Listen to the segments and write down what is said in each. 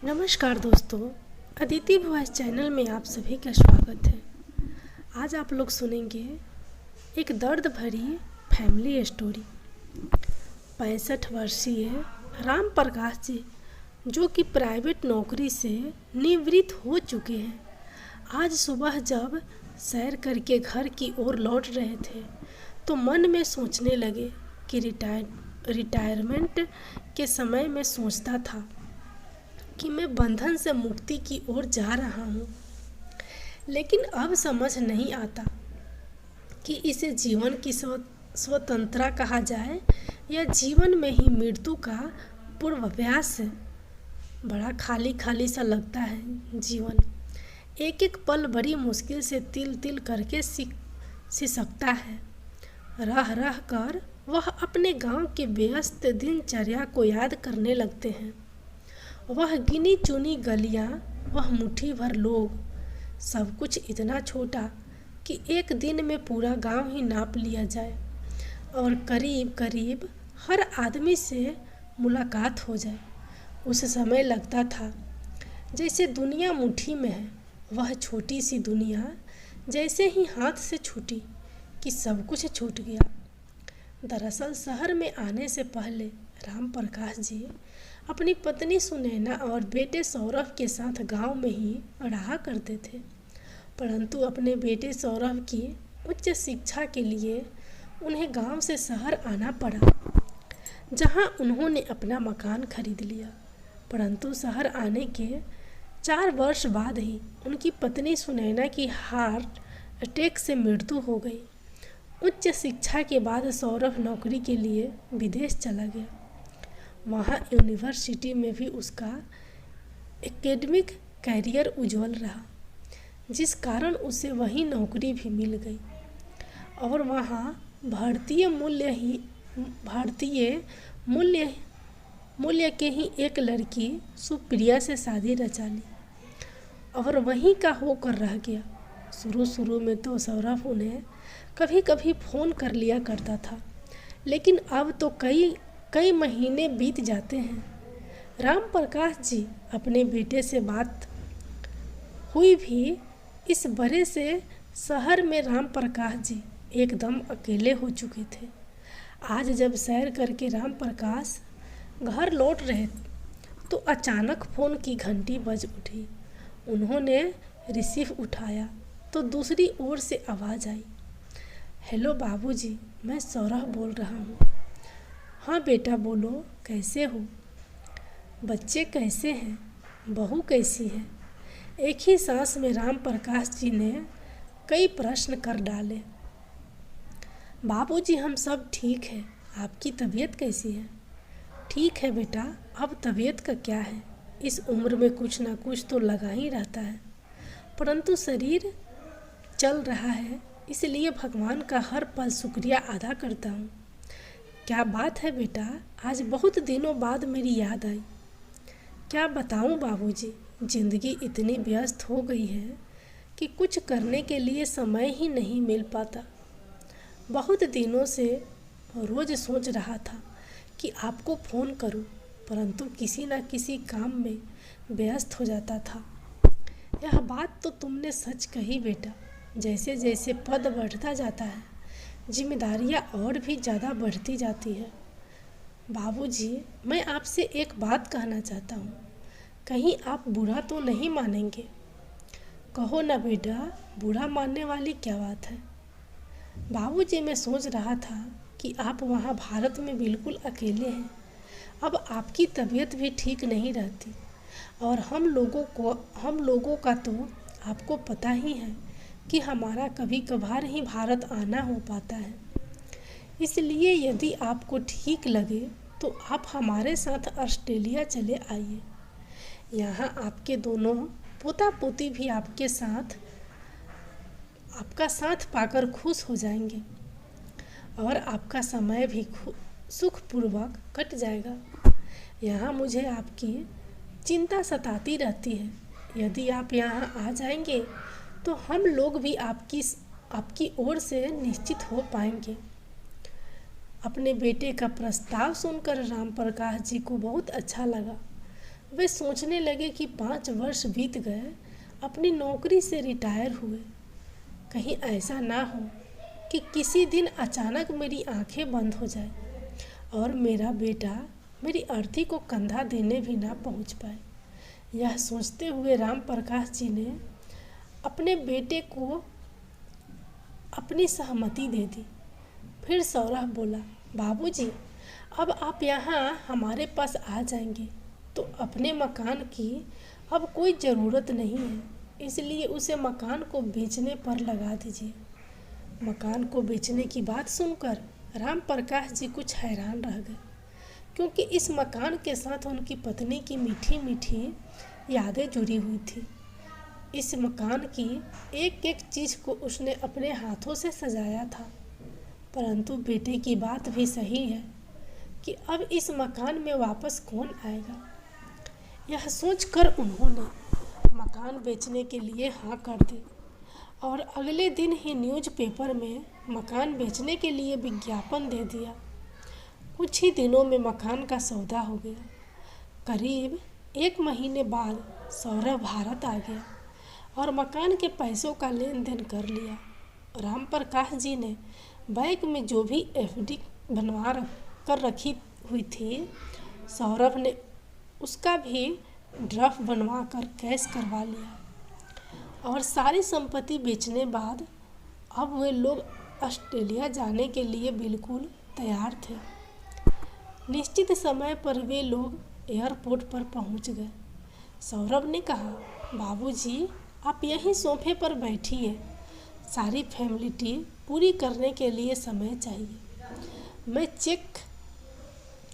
नमस्कार दोस्तों, Aditi voice channel में आप सभी का स्वागत है। आज आप लोग सुनेंगे एक दर्द भरी फैमिली स्टोरी। 65 वर्षीय राम प्रकाश जी, जो कि प्राइवेट नौकरी से निवृत्त हो चुके हैं, आज सुबह जब सैर करके घर की ओर लौट रहे थे तो मन में सोचने लगे कि रिटायरमेंट के समय में सोचता था कि मैं बंधन से मुक्ति की ओर जा रहा हूँ, लेकिन अब समझ नहीं आता कि इसे जीवन की स्वतंत्रता कहा जाए या जीवन में ही मृत्यु का पूर्वाभ्यास। बड़ा खाली खाली सा लगता है जीवन। एक एक पल बड़ी मुश्किल से तिल तिल करके सिसकता है। रह रह कर वह अपने गांव के व्यस्त दिनचर्या को याद करने लगते हैं। वह गिनी चुनी गलियां, वह मुट्ठी भर लोग, सब कुछ इतना छोटा कि एक दिन में पूरा गांव ही नाप लिया जाए और करीब करीब हर आदमी से मुलाकात हो जाए। उस समय लगता था जैसे दुनिया मुट्ठी में है। वह छोटी सी दुनिया जैसे ही हाथ से छूटी कि सब कुछ छूट गया। दरअसल शहर में आने से पहले राम प्रकाश जी अपनी पत्नी सुनैना और बेटे सौरभ के साथ गांव में ही रहा करते थे, परंतु अपने बेटे सौरभ की उच्च शिक्षा के लिए उन्हें गांव से शहर आना पड़ा, जहां उन्होंने अपना मकान खरीद लिया। परंतु शहर आने के 4 वर्ष बाद ही उनकी पत्नी सुनैना की हार्ट अटैक से मृत्यु हो गई। उच्च शिक्षा के बाद सौरभ नौकरी के लिए विदेश चला गया। वहाँ यूनिवर्सिटी में भी उसका एकेडमिक कैरियर उज्जवल रहा, जिस कारण उसे वही नौकरी भी मिल गई और वहाँ भारतीय मूल्य के ही एक लड़की सुप्रिया से शादी रचा ली और वहीं का होकर रह गया। शुरू में तो सौरभ उन्हें कभी कभी फ़ोन कर लिया करता था, लेकिन अब तो कई महीने बीत जाते हैं। राम प्रकाश जी अपने बेटे से बात हुई भी इस बड़े से शहर में राम प्रकाश जी एकदम अकेले हो चुके थे। आज जब सैर करके राम प्रकाश घर लौट रहे तो अचानक फ़ोन की घंटी बज उठी। उन्होंने रिसीव उठाया तो दूसरी ओर से आवाज़ आई, हेलो बाबूजी, मैं सौरभ बोल रहा हूँ। हाँ बेटा बोलो, कैसे हो? बच्चे कैसे हैं? बहू कैसी है? एक ही सांस में राम प्रकाश जी ने कई प्रश्न कर डाले। बाबूजी हम सब ठीक है, आपकी तबीयत कैसी है? ठीक है बेटा, अब तबीयत का क्या है, इस उम्र में कुछ ना कुछ तो लगा ही रहता है, परंतु शरीर चल रहा है, इसलिए भगवान का हर पल शुक्रिया अदा करता हूँ। क्या बात है बेटा, आज बहुत दिनों बाद मेरी याद आई। क्या बताऊं बाबूजी, ज़िंदगी इतनी व्यस्त हो गई है कि कुछ करने के लिए समय ही नहीं मिल पाता। बहुत दिनों से रोज़ सोच रहा था कि आपको फ़ोन करूं, परंतु किसी न किसी काम में व्यस्त हो जाता था। यह बात तो तुमने सच कही बेटा। जैसे जैसे पद बढ़ता जाता है, जिम्मेदारियां और भी ज़्यादा बढ़ती जाती है। बाबूजी, मैं आपसे एक बात कहना चाहता हूँ, कहीं आप बुरा तो नहीं मानेंगे? कहो ना बेटा, बुरा मानने वाली क्या बात है? बाबूजी, मैं सोच रहा था कि आप वहाँ भारत में बिल्कुल अकेले हैं। अब आपकी तबीयत भी ठीक नहीं रहती और हम लोगों का तो आपको पता ही है कि हमारा कभी कभार ही भारत आना हो पाता है। इसलिए यदि आपको ठीक लगे तो आप हमारे साथ ऑस्ट्रेलिया चले आइए। यहाँ आपके दोनों पोता पोती भी आपका साथ पाकर खुश हो जाएंगे और आपका समय भी सुखपूर्वक कट जाएगा। यहाँ मुझे आपकी चिंता सताती रहती है। यदि आप यहाँ आ जाएंगे तो हम लोग भी आपकी ओर से निश्चित हो पाएंगे। अपने बेटे का प्रस्ताव सुनकर राम प्रकाश जी को बहुत अच्छा लगा। वे सोचने लगे कि 5 वर्ष बीत गए, अपनी नौकरी से रिटायर हुए। कहीं ऐसा ना हो कि किसी दिन अचानक मेरी आंखें बंद हो जाए और मेरा बेटा मेरी अर्थी को कंधा देने भी ना पहुंच पाए। यह सोचते हुए राम प्रकाश जी ने अपने बेटे को अपनी सहमति दे दी। फिर सौरभ बोला, बाबूजी, अब आप यहाँ हमारे पास आ जाएंगे तो अपने मकान की अब कोई ज़रूरत नहीं है, इसलिए उसे मकान को बेचने पर लगा दीजिए। मकान को बेचने की बात सुनकर राम प्रकाश जी कुछ हैरान रह गए, क्योंकि इस मकान के साथ उनकी पत्नी की मीठी मीठी यादें जुड़ी हुई थी। इस मकान की एक एक चीज़ को उसने अपने हाथों से सजाया था। परंतु बेटे की बात भी सही है कि अब इस मकान में वापस कौन आएगा। यह सोचकर उन्होंने मकान बेचने के लिए हाँ कर दी और अगले दिन ही न्यूज़पेपर में मकान बेचने के लिए विज्ञापन दे दिया। कुछ ही दिनों में मकान का सौदा हो गया। करीब 1 महीने बाद सौरभ भारत आ गया और मकान के पैसों का लेन देन कर लिया। राम प्रकाश जी ने बैंक में जो भी एफडी बनवा कर रखी हुई थी, सौरभ ने उसका भी ड्राफ्ट बनवा कर कैश करवा लिया और सारी संपत्ति बेचने बाद अब वे लोग ऑस्ट्रेलिया जाने के लिए बिल्कुल तैयार थे। निश्चित समय पर वे लोग एयरपोर्ट पर पहुंच गए। सौरभ ने कहा, बाबूजी, आप यहीं सोफे पर बैठिए, सारी फॉर्मेलिटी पूरी करने के लिए समय चाहिए। मैं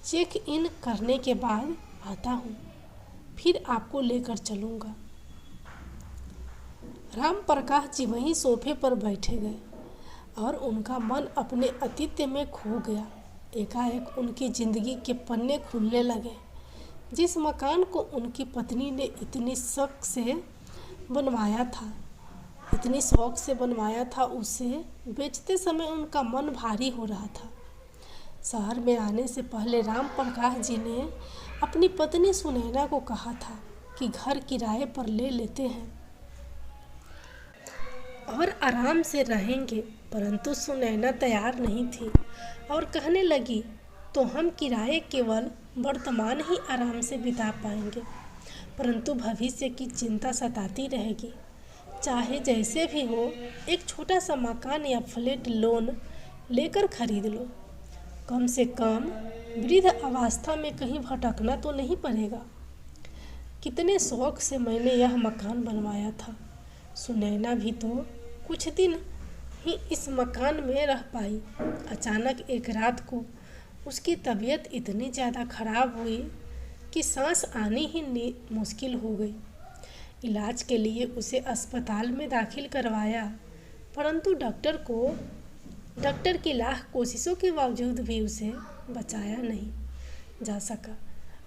चेक इन करने के बाद आता हूँ, फिर आपको लेकर चलूँगा। राम प्रकाश जी वहीं सोफे पर बैठे गए और उनका मन अपने अतीत में खो गया। एकाएक उनकी ज़िंदगी के पन्ने खुलने लगे। जिस मकान को उनकी पत्नी ने इतनी शौक से बनवाया था, उसे बेचते समय उनका मन भारी हो रहा था। शहर में आने से पहले राम प्रकाश जी ने अपनी पत्नी सुनैना को कहा था कि घर किराए पर ले लेते हैं और आराम से रहेंगे, परंतु सुनैना तैयार नहीं थी और कहने लगी, तो हम किराए केवल वर्तमान ही आराम से बिता पाएंगे, परंतु भविष्य की चिंता सताती रहेगी। चाहे जैसे भी हो, एक छोटा सा मकान या फ्लैट लोन लेकर खरीद लो। कम से कम वृद्ध अवस्था में कहीं भटकना तो नहीं पड़ेगा। कितने शौक से मैंने यह मकान बनवाया था। सुनैना भी तो कुछ दिन ही इस मकान में रह पाई। अचानक एक रात को उसकी तबीयत इतनी ज़्यादा खराब हुई कि सांस आनी ही मुश्किल हो गई। इलाज के लिए उसे अस्पताल में दाखिल करवाया, परंतु डॉक्टर की लाख कोशिशों के बावजूद भी उसे बचाया नहीं जा सका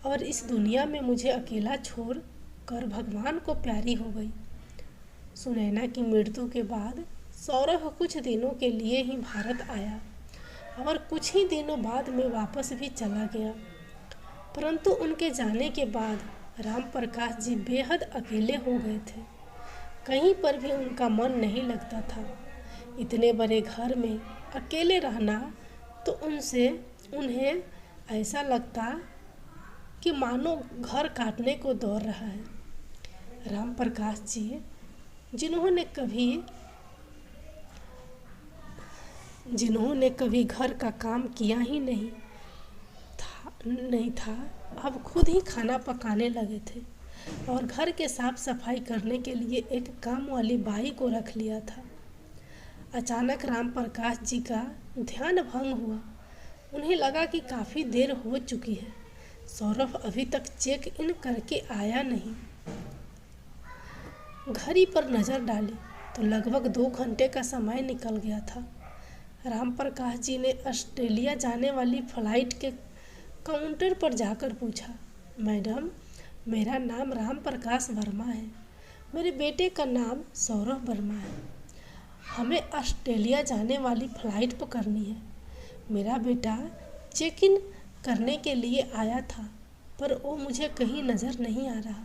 और इस दुनिया में मुझे अकेला छोड़ कर भगवान को प्यारी हो गई। सुनैना की मृत्यु के बाद सौरभ कुछ दिनों के लिए ही भारत आया और कुछ ही दिनों बाद में वापस भी चला गया, परंतु उनके जाने के बाद राम प्रकाश जी बेहद अकेले हो गए थे। कहीं पर भी उनका मन नहीं लगता था। इतने बड़े घर में अकेले रहना तो उन्हें ऐसा लगता कि मानो घर काटने को दौड़ रहा है। राम प्रकाश जी जिन्होंने कभी घर का काम किया ही नहीं था, अब खुद ही खाना पकाने लगे थे और घर के साफ सफाई करने के लिए एक काम वाली बाई को रख लिया था। अचानक राम प्रकाश जी का ध्यान भंग हुआ। उन्हें लगा कि काफ़ी देर हो चुकी है, सौरभ अभी तक चेक इन करके आया नहीं। घड़ी पर नज़र डाली तो लगभग 2 घंटे का समय निकल गया था। राम प्रकाश जी ने ऑस्ट्रेलिया जाने वाली फ्लाइट के काउंटर पर जाकर पूछा, मैडम, मेरा नाम राम प्रकाश वर्मा है, मेरे बेटे का नाम सौरभ वर्मा है, हमें ऑस्ट्रेलिया जाने वाली फ़्लाइट पकड़नी है। मेरा बेटा चेक इन करने के लिए आया था, पर वो मुझे कहीं नज़र नहीं आ रहा।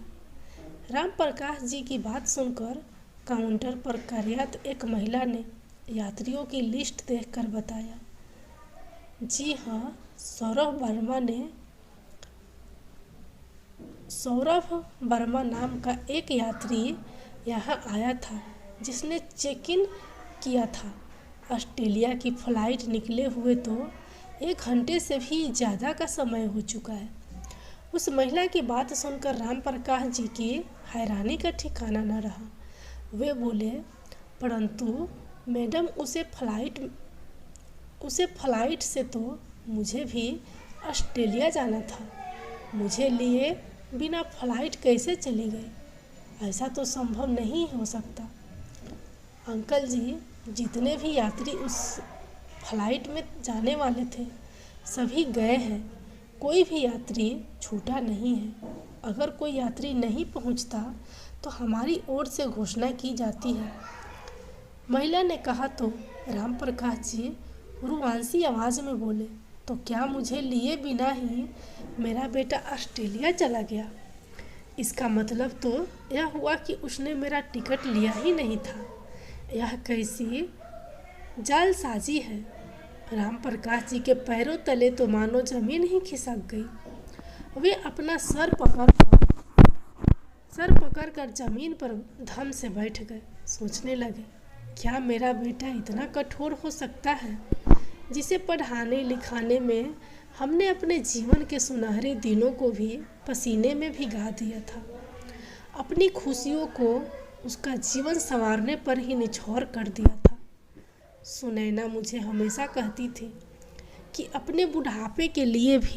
राम प्रकाश जी की बात सुनकर काउंटर पर कार्यरत एक महिला ने यात्रियों की लिस्ट देखकर बताया, जी हाँ, सौरभ वर्मा नाम का एक यात्री यहाँ आया था जिसने चेक इन किया था। ऑस्ट्रेलिया की फ़्लाइट निकले हुए तो 1 घंटे से भी ज़्यादा का समय हो चुका है। उस महिला की बात सुनकर राम प्रकाश जी की हैरानी का ठिकाना न रहा। वे बोले, परंतु मैडम उसे फ्लाइट से तो मुझे भी ऑस्ट्रेलिया जाना था। मुझे लिए बिना फ्लाइट कैसे चली गई? ऐसा तो संभव नहीं हो सकता। अंकल जी, जितने भी यात्री उस फ्लाइट में जाने वाले थे सभी गए हैं, कोई भी यात्री छूटा नहीं है। अगर कोई यात्री नहीं पहुंचता तो हमारी ओर से घोषणा की जाती है। महिला ने कहा तो राम प्रकाश जी रुआंसी आवाज़ में बोले, तो क्या मुझे लिए बिना ही मेरा बेटा ऑस्ट्रेलिया चला गया? इसका मतलब तो यह हुआ कि उसने मेरा टिकट लिया ही नहीं था। यह कैसी जालसाजी है? राम प्रकाश जी के पैरों तले तो मानो जमीन ही खिसक गई। वे अपना सर पकड़कर जमीन पर धम से बैठ गए। सोचने लगे, क्या मेरा बेटा इतना कठोर हो सकता है जिसे पढ़ाने लिखाने में हमने अपने जीवन के सुनहरे दिनों को भी पसीने में भिगा दिया था। अपनी खुशियों को उसका जीवन संवारने पर ही निछोर कर दिया था। सुनैना मुझे हमेशा कहती थी कि अपने बुढ़ापे के लिए भी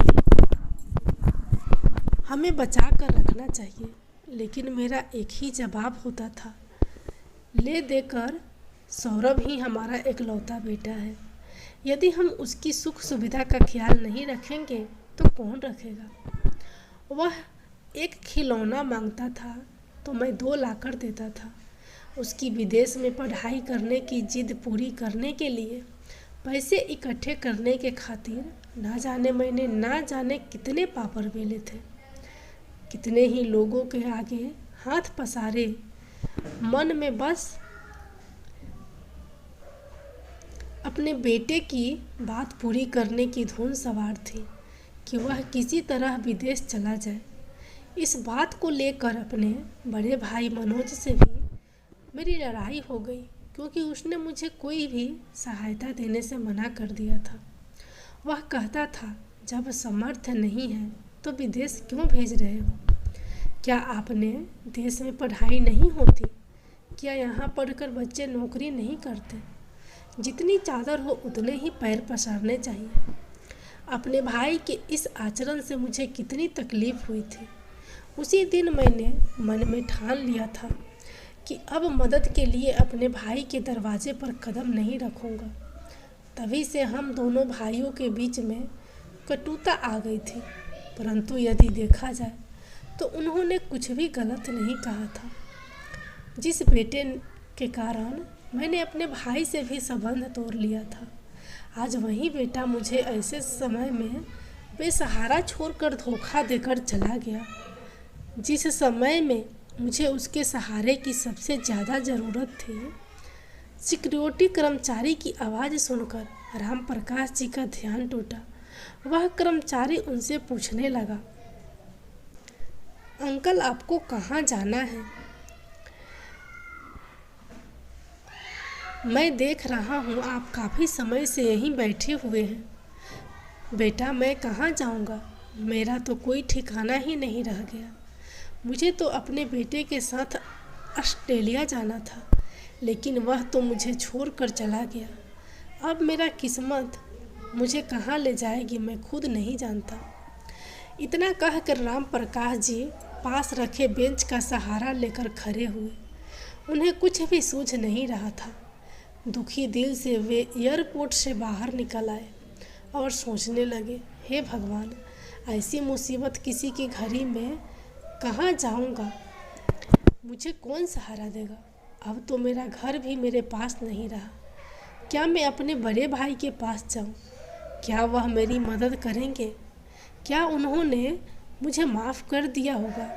हमें बचा कर रखना चाहिए, लेकिन मेरा एक ही जवाब होता था, ले देकर सौरभ ही हमारा इकलौता बेटा है। यदि हम उसकी सुख सुविधा का ख्याल नहीं रखेंगे तो कौन रखेगा? वह एक खिलौना मांगता था तो मैं 2 लाकर देता था। उसकी विदेश में पढ़ाई करने की जिद पूरी करने के लिए पैसे इकट्ठे करने के खातिर मैंने ना जाने कितने पापड़ बेले थे, कितने ही लोगों के आगे हाथ पसारे। मन में बस अपने बेटे की बात पूरी करने की धुन सवार थी कि वह किसी तरह विदेश चला जाए। इस बात को लेकर अपने बड़े भाई मनोज से भी मेरी लड़ाई हो गई, क्योंकि उसने मुझे कोई भी सहायता देने से मना कर दिया था। वह कहता था, जब सामर्थ्य नहीं है तो विदेश क्यों भेज रहे हो? क्या आपने देश में पढ़ाई नहीं होती? क्या यहाँ पढ़कर बच्चे नौकरी नहीं करते? जितनी चादर हो उतने ही पैर पसारने चाहिए। अपने भाई के इस आचरण से मुझे कितनी तकलीफ हुई थी। उसी दिन मैंने मन में ठान लिया था कि अब मदद के लिए अपने भाई के दरवाजे पर कदम नहीं रखूँगा। तभी से हम दोनों भाइयों के बीच में कटुता आ गई थी, परंतु यदि देखा जाए तो उन्होंने कुछ भी गलत नहीं कहा था। जिस बेटे के कारण मैंने अपने भाई से भी संबंध तोड़ लिया था, आज वही बेटा मुझे ऐसे समय में बेसहारा छोड़कर धोखा देकर चला गया, जिस समय में मुझे उसके सहारे की सबसे ज़्यादा ज़रूरत थी। सिक्योरिटी कर्मचारी की आवाज़ सुनकर राम प्रकाश जी का ध्यान टूटा। वह कर्मचारी उनसे पूछने लगा, अंकल आपको कहाँ जाना है? मैं देख रहा हूँ आप काफ़ी समय से यहीं बैठे हुए हैं। बेटा, मैं कहाँ जाऊँगा? मेरा तो कोई ठिकाना ही नहीं रह गया। मुझे तो अपने बेटे के साथ ऑस्ट्रेलिया जाना था, लेकिन वह तो मुझे छोड़कर चला गया। अब मेरा किस्मत मुझे कहाँ ले जाएगी मैं खुद नहीं जानता। इतना कहकर राम प्रकाश जी पास रखे बेंच का सहारा लेकर खड़े हुए। उन्हें कुछ भी सूझ नहीं रहा था। दुखी दिल से वे एयरपोर्ट से बाहर निकल आए और सोचने लगे, हे भगवान, ऐसी मुसीबत किसी की घड़ी में कहाँ जाऊँगा? मुझे कौन सहारा देगा? अब तो मेरा घर भी मेरे पास नहीं रहा। क्या मैं अपने बड़े भाई के पास जाऊँ? क्या वह मेरी मदद करेंगे? क्या उन्होंने मुझे माफ़ कर दिया होगा,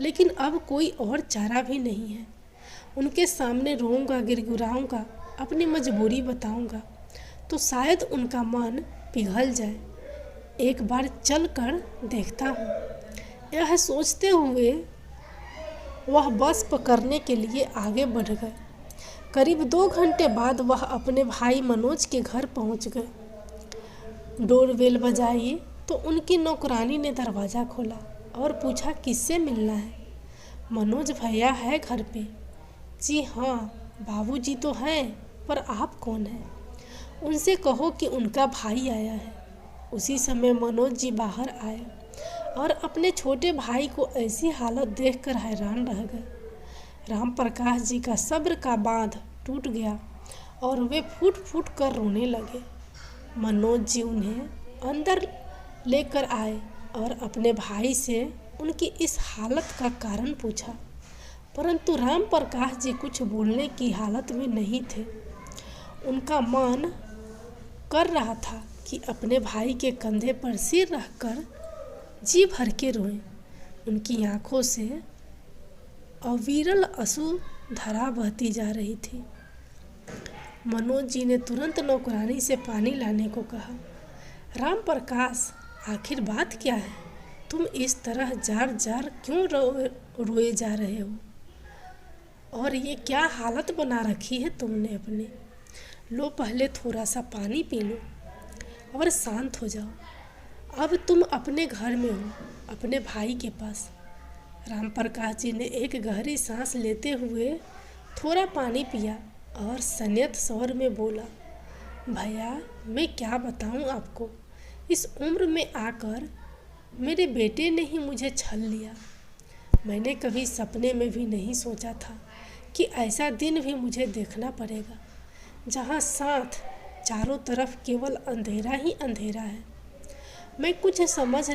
लेकिन अब कोई और चारा भी नहीं है। उनके सामने रोऊंगा, गिड़गिड़ाऊंगा, अपनी मजबूरी बताऊंगा तो शायद उनका मन पिघल जाए। एक बार चल कर देखता हूँ। यह सोचते हुए वह बस पकड़ने के लिए आगे बढ़ गए। करीब 2 घंटे बाद वह अपने भाई मनोज के घर पहुँच गए। डोरबेल बजाई तो उनकी नौकरानी ने दरवाज़ा खोला और पूछा, किससे मिलना है? मनोज भैया है घर पे? जी हाँ, बाबूजी तो हैं, पर आप कौन हैं? उनसे कहो कि उनका भाई आया है। उसी समय मनोज जी बाहर आए और अपने छोटे भाई को ऐसी हालत देखकर हैरान रह गए। राम प्रकाश जी का सब्र का बांध टूट गया और वे फूट फूट कर रोने लगे। मनोज जी उन्हें अंदर लेकर आए और अपने भाई से उनकी इस हालत का कारण पूछा, परंतु राम प्रकाश जी कुछ बोलने की हालत में नहीं थे। उनका मन कर रहा था कि अपने भाई के कंधे पर सिर रखकर जी भर के रोएं। उनकी आंखों से अविरल आंसू धारा बहती जा रही थी। मनोज जी ने तुरंत नौकरानी से पानी लाने को कहा। राम प्रकाश, आखिर बात क्या है? तुम इस तरह जार जार क्यों रोए जा रहे हो? और ये क्या हालत बना रखी है तुमने अपने? लो, पहले थोड़ा सा पानी पी लो और शांत हो जाओ। अब तुम अपने घर में हो, अपने भाई के पास। राम प्रकाश जी ने एक गहरी सांस लेते हुए थोड़ा पानी पिया और संयत स्वर में बोला, भैया, मैं क्या बताऊं आपको। इस उम्र में आकर मेरे बेटे ने ही मुझे छल लिया। मैंने कभी सपने में भी नहीं सोचा था कि ऐसा दिन भी मुझे देखना पड़ेगा, जहाँ साथ चारों तरफ केवल अंधेरा ही अंधेरा है। मैं कुछ समझा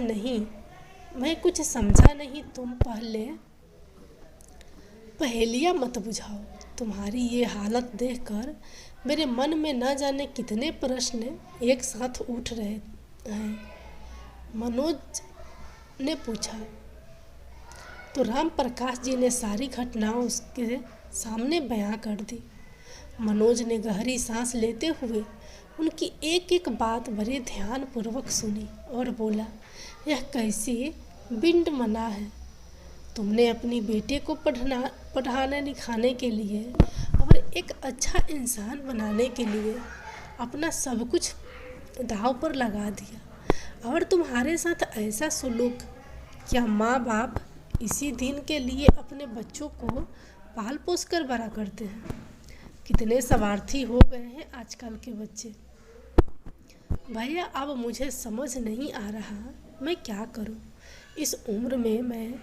नहीं। तुम पहेलियाँ मत बुझाओ। तुम्हारी ये हालत देखकर मेरे मन में न जाने कितने प्रश्न एक साथ उठ रहे हैं। मनोज ने पूछा तो राम प्रकाश जी ने सारी घटनाओं उसके सामने बयां कर दी। मनोज ने गहरी सांस लेते हुए उनकी एक एक बात बड़े ध्यानपूर्वक सुनी और बोला, यह कैसी बिंड मना है। तुमने अपनी बेटे को पढ़ाने लिखाने के लिए और एक अच्छा इंसान बनाने के लिए अपना सब कुछ दांव पर लगा दिया, और तुम्हारे साथ ऐसा सुलूक। क्या माँ बाप इसी दिन के लिए अपने बच्चों को पाल पोस कर बड़ा करते हैं? कितने स्वार्थी हो गए हैं आजकल के बच्चे। भैया, अब मुझे समझ नहीं आ रहा मैं क्या करूं। इस उम्र में मैं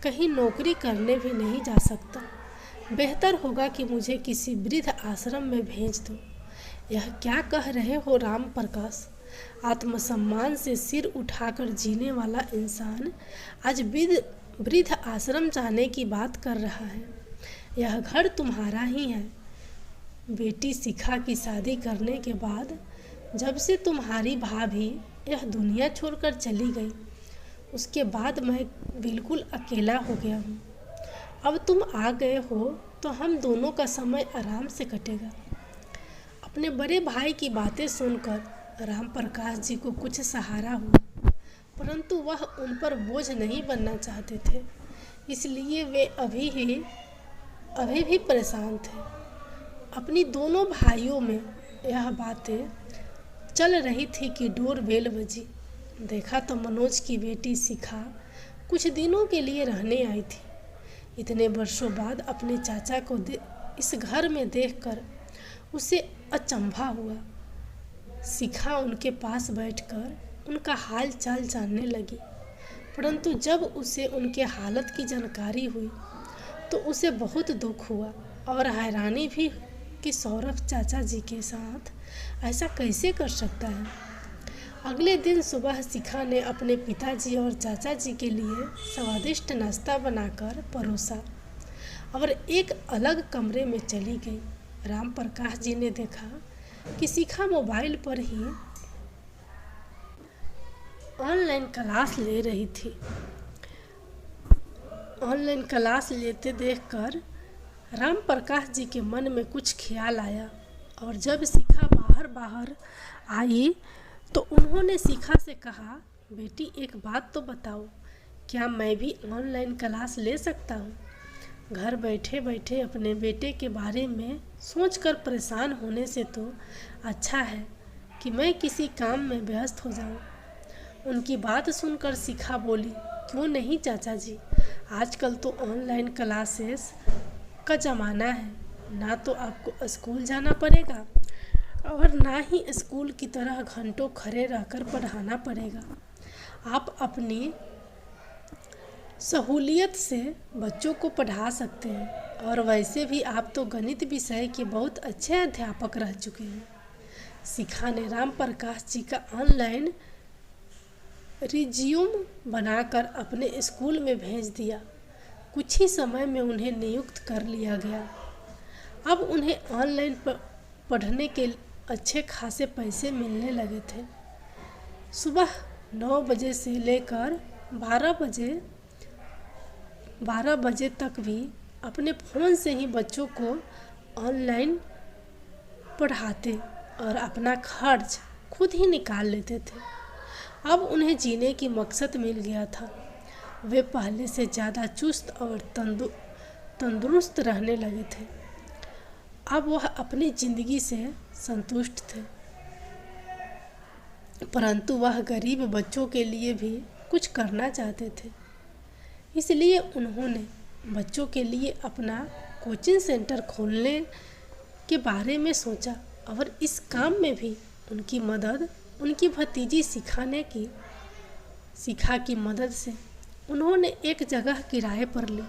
कहीं नौकरी करने भी नहीं जा सकता। बेहतर होगा कि मुझे किसी वृद्ध आश्रम में भेज दो। यह क्या कह रहे हो राम प्रकाश? आत्मसम्मान से सिर उठाकर जीने वाला इंसान आज वृद्ध आश्रम जाने की बात कर रहा है। यह घर तुम्हारा ही है। बेटी शिखा की शादी करने के बाद जब से तुम्हारी भाभी यह दुनिया छोड़कर चली गई, उसके बाद मैं बिल्कुल अकेला हो गया हूँ। अब तुम आ गए हो तो हम दोनों का समय आराम से कटेगा। अपने बड़े भाई की बातें सुनकर राम प्रकाश जी को कुछ सहारा हुआ, परंतु वह उन पर बोझ नहीं बनना चाहते थे, इसलिए वे अभी भी परेशान थे। अपनी दोनों भाइयों में यह बातें चल रही थी कि डोरबेल बजी। देखा तो मनोज की बेटी शिखा कुछ दिनों के लिए रहने आई थी। इतने वर्षों बाद अपने चाचा को इस घर में देखकर उसे अचंभा हुआ। शिखा उनके पास बैठकर उनका हाल चाल जानने लगी, परंतु जब उसे उनके हालत की जानकारी हुई तो उसे बहुत दुख हुआ और हैरानी भी कि सौरभ चाचा जी के साथ ऐसा कैसे कर सकता है। अगले दिन सुबह शिखा ने अपने पिताजी और चाचा जी के लिए स्वादिष्ट नाश्ता बनाकर परोसा और एक अलग कमरे में चली गई। राम प्रकाश जी ने देखा कि शिखा मोबाइल पर ही ऑनलाइन क्लास ले रही थी। ऑनलाइन क्लास लेते देखकर राम प्रकाश जी के मन में कुछ ख्याल आया और जब शिखा बाहर आई तो उन्होंने शिखा से कहा, बेटी एक बात तो बताओ, क्या मैं भी ऑनलाइन क्लास ले सकता हूँ? घर बैठे बैठे अपने बेटे के बारे में सोचकर परेशान होने से तो अच्छा है कि मैं किसी काम में व्यस्त हो जाऊँ। उनकी बात सुनकर शिखा बोली, क्यों नहीं चाचा जी, आजकल तो ऑनलाइन क्लासेस का ज़माना है, ना तो आपको स्कूल जाना पड़ेगा और ना ही स्कूल की तरह घंटों खड़े रहकर पढ़ाना पड़ेगा। आप अपनी सहूलियत से बच्चों को पढ़ा सकते हैं और वैसे भी आप तो गणित विषय के बहुत अच्छे अध्यापक रह चुके हैं। शिखा ने राम प्रकाश जी का ऑनलाइन रिज्यूम बनाकर अपने स्कूल में भेज दिया। कुछ ही समय में उन्हें नियुक्त कर लिया गया। अब उन्हें ऑनलाइन पढ़ने के अच्छे खासे पैसे मिलने लगे थे। सुबह 9 बजे से लेकर 12 बजे तक भी अपने फ़ोन से ही बच्चों को ऑनलाइन पढ़ाते और अपना खर्च खुद ही निकाल लेते थे। अब उन्हें जीने की मकसद मिल गया था। वे पहले से ज़्यादा चुस्त और तंदुरुस्त रहने लगे थे। अब वह अपनी ज़िंदगी से संतुष्ट थे, परंतु वह गरीब बच्चों के लिए भी कुछ करना चाहते थे। इसलिए उन्होंने बच्चों के लिए अपना कोचिंग सेंटर खोलने के बारे में सोचा और इस काम में भी उनकी मदद उनकी भतीजी शिखा की मदद से उन्होंने एक जगह किराए पर ली,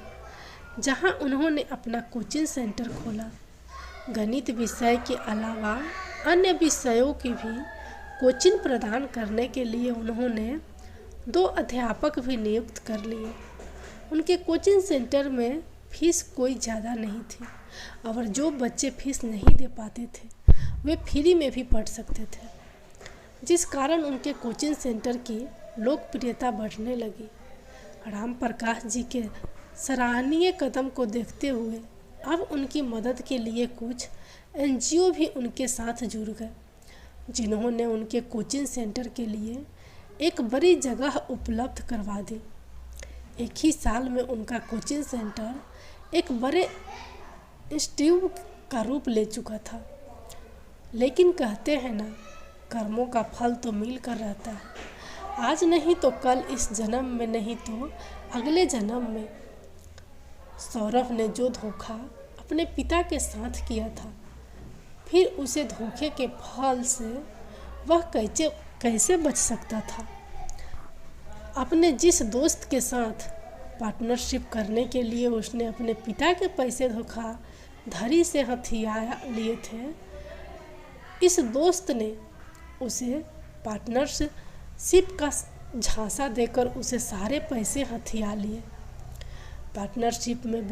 जहां उन्होंने अपना कोचिंग सेंटर खोला। गणित विषय के अलावा अन्य विषयों की भी कोचिंग प्रदान करने के लिए उन्होंने 2 अध्यापक भी नियुक्त कर लिए। उनके कोचिंग सेंटर में फीस कोई ज़्यादा नहीं थी और जो बच्चे फीस नहीं दे पाते थे वे फ्री में भी पढ़ सकते थे, जिस कारण उनके कोचिंग सेंटर की लोकप्रियता बढ़ने लगी। राम प्रकाश जी के सराहनीय कदम को देखते हुए अब उनकी मदद के लिए कुछ NGO भी उनके साथ जुड़ गए, जिन्होंने उनके कोचिंग सेंटर के लिए एक बड़ी जगह उपलब्ध करवा दी। एक ही साल में उनका कोचिंग सेंटर एक बड़े इंस्टीट्यूट का रूप ले चुका था। लेकिन कहते हैं ना, कर्मों का फल तो मिल कर रहता है। आज नहीं तो कल, इस जन्म में नहीं तो अगले जन्म में। सौरभ ने जो धोखा अपने पिता के साथ किया था, फिर उसे धोखे के फल से वह कैसे बच सकता था। अपने जिस दोस्त के साथ पार्टनरशिप करने के लिए उसने अपने पिता के पैसे धोखाधड़ी से हथिया लिए थे, इस दोस्त ने उसे पार्टनरशिप का झांसा देकर उसे सारे पैसे हथिया लिए। पार्टनरशिप में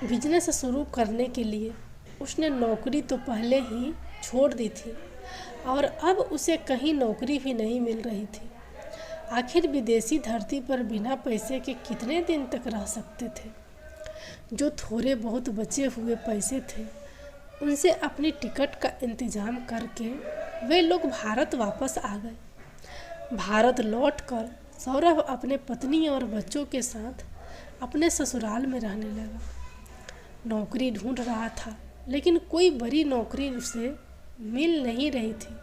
बिजनेस शुरू करने के लिए उसने नौकरी तो पहले ही छोड़ दी थी और अब उसे कहीं नौकरी भी नहीं मिल रही थी। आखिर विदेशी धरती पर बिना पैसे के कितने दिन तक रह सकते थे। जो थोड़े बहुत बचे हुए पैसे थे उनसे अपनी टिकट का इंतजाम करके वे लोग भारत वापस आ गए। भारत लौटकर सौरभ अपने पत्नी और बच्चों के साथ अपने ससुराल में रहने लगा। नौकरी ढूंढ रहा था, लेकिन कोई बड़ी नौकरी उसे मिल नहीं रही थी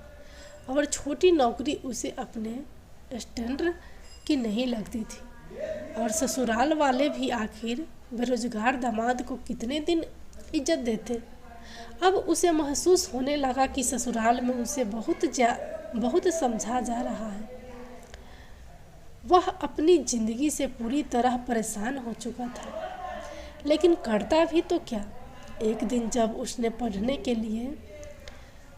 और छोटी नौकरी उसे अपने स्टैंडर्ड की नहीं लगती थी। और ससुराल वाले भी आखिर बेरोजगार दामाद को कितने दिन इज्जत देते। अब उसे महसूस होने लगा कि ससुराल में उसे बहुत समझा जा रहा है। वह अपनी जिंदगी से पूरी तरह परेशान हो चुका था, लेकिन करता भी तो क्या। एक दिन जब उसने पढ़ने के लिए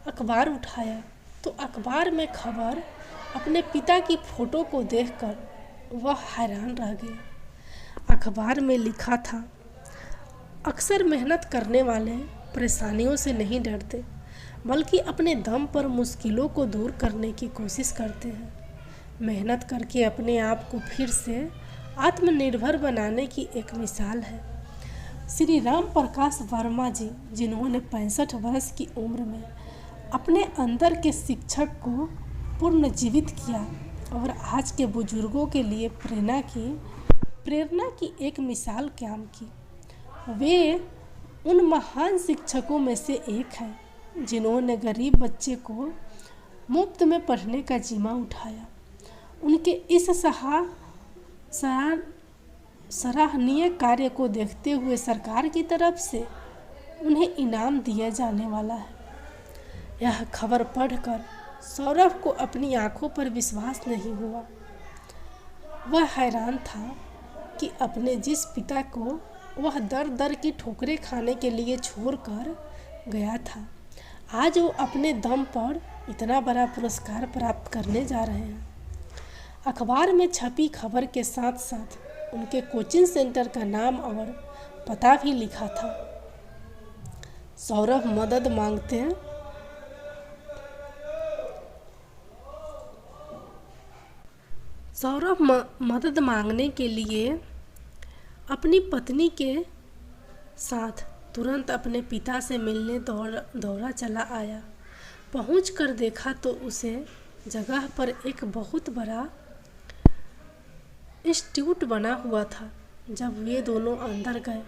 अखबार उठाया तो अखबार में खबर अपने पिता की फोटो को देखकर वह हैरान रह गया। अखबार में लिखा था, अक्सर मेहनत करने वाले परेशानियों से नहीं डरते, बल्कि अपने दम पर मुश्किलों को दूर करने की कोशिश करते हैं। मेहनत करके अपने आप को फिर से आत्मनिर्भर बनाने की एक मिसाल है। श्री राम प्रकाश वर्मा जी, जिन्होंने 65 वर्ष की उम्र में अपने अंदर के शिक्षक को पुनर्जीवित किया और आज के बुजुर्गों के लिए प्रेरणा की एक मिसाल काम की। वे उन महान शिक्षकों में से एक हैं जिन्होंने गरीब बच्चे को मुफ्त में पढ़ने का जिम्मा उठाया। उनके इस सराहनीय कार्य को देखते हुए सरकार की तरफ से उन्हें इनाम दिया जाने वाला है। यह खबर पढ़कर सौरभ को अपनी आंखों पर विश्वास नहीं हुआ। वह हैरान था कि अपने जिस पिता को वह दर दर की ठोकरें खाने के लिए छोड़कर गया था, आज वो अपने दम पर इतना बड़ा पुरस्कार प्राप्त करने जा रहे हैं। अखबार में छपी खबर के साथ साथ उनके कोचिंग सेंटर का नाम और पता भी लिखा था। सौरभ मदद मांगने के लिए अपनी पत्नी के साथ तुरंत अपने पिता से मिलने दौड़ा चला आया। पहुंचकर देखा तो उसे जगह पर एक बहुत बड़ा इंस्टीट्यूट बना हुआ था। जब वे दोनों अंदर गए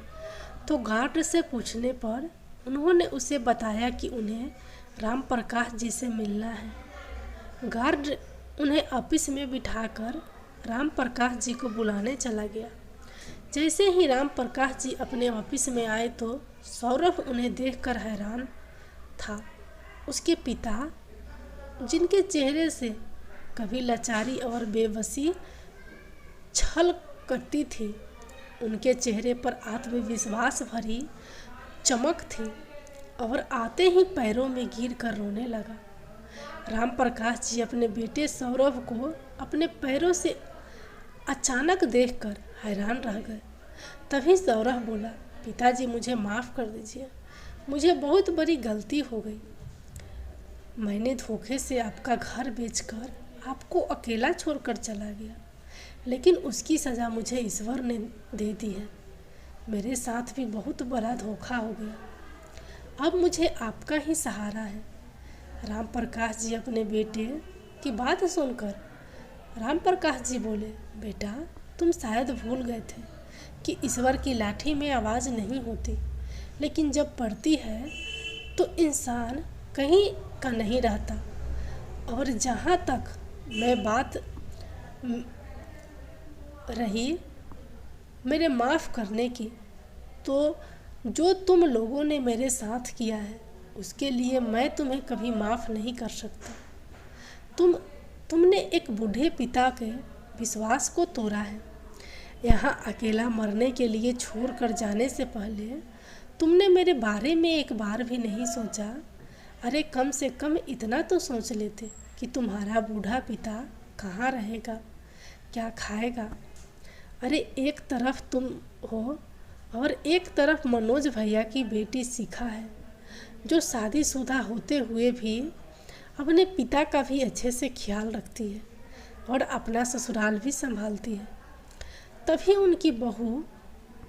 तो गार्ड से पूछने पर उन्होंने उसे बताया कि उन्हें राम प्रकाश जी से मिलना है। गार्ड उन्हें ऑफिस में बिठाकर राम प्रकाश जी को बुलाने चला गया। जैसे ही राम प्रकाश जी अपने ऑफिस में आए तो सौरभ उन्हें देखकर हैरान था। उसके पिता, जिनके चेहरे से कभी लाचारी और बेबसी छल करती थी, उनके चेहरे पर आत्मविश्वास भरी चमक थी और आते ही पैरों में गिर कर रोने लगा। राम प्रकाश जी अपने बेटे सौरभ को अपने पैरों से अचानक देखकर हैरान रह गए। तभी सौरभ बोला, पिताजी मुझे माफ़ कर दीजिए, मुझे बहुत बड़ी गलती हो गई। मैंने धोखे से आपका घर बेचकर आपको अकेला छोड़कर चला गया, लेकिन उसकी सज़ा मुझे ईश्वर ने दे दी है। मेरे साथ भी बहुत बड़ा धोखा हो गया। अब मुझे आपका ही सहारा है। राम प्रकाश जी अपने बेटे की बात सुनकर राम प्रकाश जी बोले, बेटा तुम शायद भूल गए थे कि ईश्वर की लाठी में आवाज़ नहीं होती, लेकिन जब पड़ती है तो इंसान कहीं का नहीं रहता। और जहाँ तक मैं बात रही मेरे माफ़ करने की, तो जो तुम लोगों ने मेरे साथ किया है उसके लिए मैं तुम्हें कभी माफ़ नहीं कर सकता। तुमने एक बूढ़े पिता के विश्वास को तोड़ा है। यहाँ अकेला मरने के लिए छोड़कर जाने से पहले तुमने मेरे बारे में एक बार भी नहीं सोचा। अरे कम से कम इतना तो सोच लेते कि तुम्हारा बूढ़ा पिता कहाँ रहेगा, क्या खाएगा। अरे एक तरफ तुम हो और एक तरफ मनोज भैया की बेटी शिखा है, जो शादीशुदा होते हुए भी अपने पिता का भी अच्छे से ख्याल रखती है और अपना ससुराल भी संभालती है। तभी उनकी बहू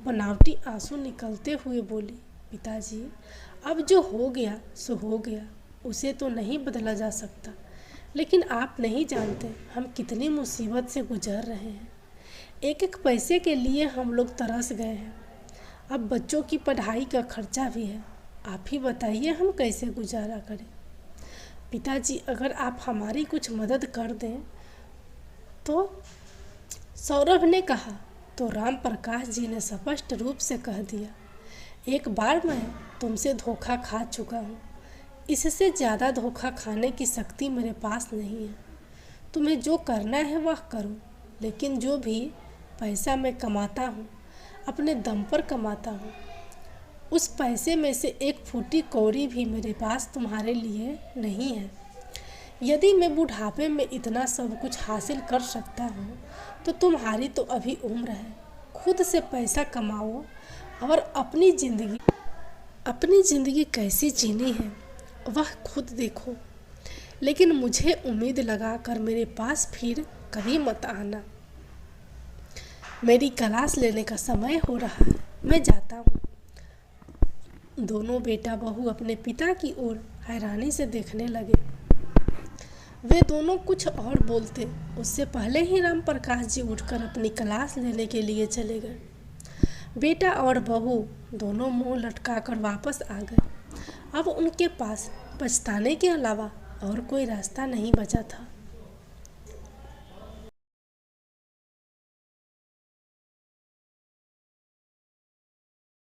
बनावटी आंसू निकलते हुए बोली, पिताजी अब जो हो गया सो हो गया, उसे तो नहीं बदला जा सकता, लेकिन आप नहीं जानते हम कितनी मुसीबत से गुजर रहे हैं। एक एक पैसे के लिए हम लोग तरस गए हैं। अब बच्चों की पढ़ाई का खर्चा भी है। आप ही बताइए हम कैसे गुजारा करें। पिताजी अगर आप हमारी कुछ मदद कर दें तो, सौरभ ने कहा। तो राम प्रकाश जी ने स्पष्ट रूप से कह दिया, एक बार मैं तुमसे धोखा खा चुका हूँ, इससे ज़्यादा धोखा खाने की शक्ति मेरे पास नहीं है। तुम्हें जो करना है वह करो, लेकिन जो भी पैसा मैं कमाता हूँ अपने दम पर कमाता हूँ। उस पैसे में से एक फूटी कौड़ी भी मेरे पास तुम्हारे लिए नहीं है। यदि मैं बुढ़ापे में इतना सब कुछ हासिल कर सकता हूँ तो तुम्हारी तो अभी उम्र है। खुद से पैसा कमाओ और अपनी ज़िंदगी कैसी जीनी है वह खुद देखो, लेकिन मुझे उम्मीद लगा कर मेरे पास फिर कभी मत आना। मेरी क्लास लेने का समय हो रहा है, मैं जाता हूँ। दोनों बेटा बहू अपने पिता की ओर हैरानी से देखने लगे। वे दोनों कुछ और बोलते उससे पहले ही राम प्रकाश जी उठकर अपनी क्लास लेने के लिए चले गए। बेटा और बहू दोनों मुंह लटकाकर वापस आ गए। अब उनके पास पछताने के अलावा और कोई रास्ता नहीं बचा था।